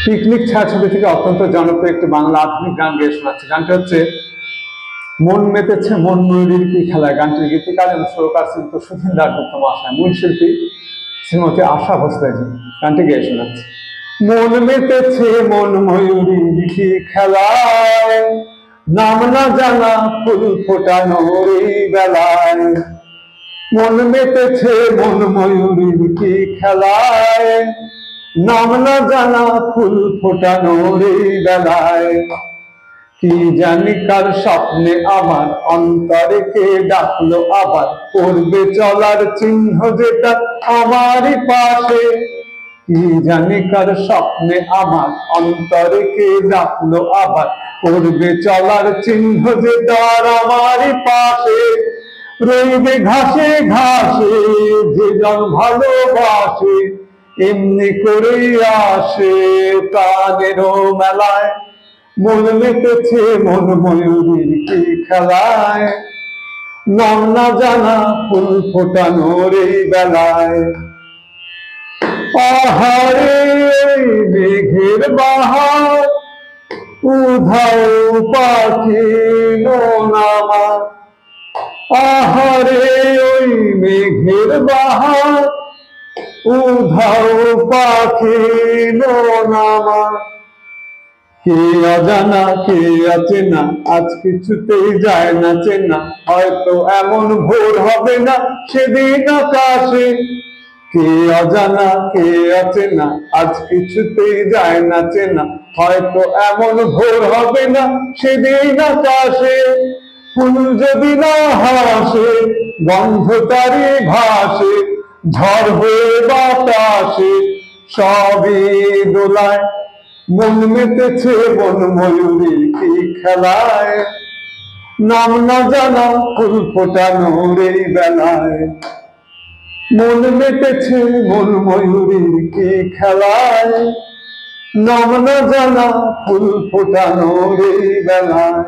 Picnic ছায়াছবি থেকে অত্যন্ত জনপ্রিয় একটি বাংলা আধুনিক গান গেয়ে শোনাচ্ছে। গানটি হচ্ছে মন মেতেছে মন ময়ূরীর কি খেলায়। গানটির গীতিকার এবং সুরকার শ্রীযুক্ত সুধীন দাশগুপ্ত মহাশয়, মূল শিল্পী শ্রীমতী আশা ভোসলেজি। গানটি গেয়ে শোনাচ্ছে। মন মেতেছে মন ময়ূরীর কি খেলায়, নাম না জানা ফুল ফোটানোর এই বেলায়। মন মেতেছে মন ময়ূরীর কি খেলায়, নাম না জানা ফুল ফোটানোর এই বেলায়। কি জানি কার স্বপ্নে আমার অন্তরে কে ডাকলো আবার, করবে চলার চিহ্ন যেটা আমারই পাশে। কি জানি কার স্বপ্নে আমার অন্তরে কে ডাকলো আবার, করবে চলার চিহ্ন যেটা আমারই পাশে। রইবে ঘাসে ঘাসে যে জন ভালোবাসে, এমনি করেই আসে প্রাণের মেলায়। মন মেতেছে মন ময়ূরীর কি খেলায়, নাম না জানা ফুল ফোটানোর এই বেলায়। আহারে মেঘের বাহার, উধাও পাখি নামা। আহারে ওই মেঘের বাহার, উধাও পাখি নামা। কে অজানা কে অচেনা, আজ কিছুতেই যায় না চেনা, হয়তো এমন ভোর হবে না সেদিন আকাশে। কে অজানা কে অচেনা, আজ কিছুতেই যায় না চেনা, হয়তো এমন ভোর হবে না সেদিন আকাশে। ফুল যদি না হাসে গন্ধ তারি ভাসে, ঝড় হয়ে বাতাসে সবই দোলায়। মন মেতেছে মন ময়ূরীর কি খেলায়, নাম না জানা ফুল ফোটানোর এই বেলায়। মন মেতেছে মন ময়ূরীর কি খেলায়, নাম না জানা ফুল ফোটানোর এই বেলায়।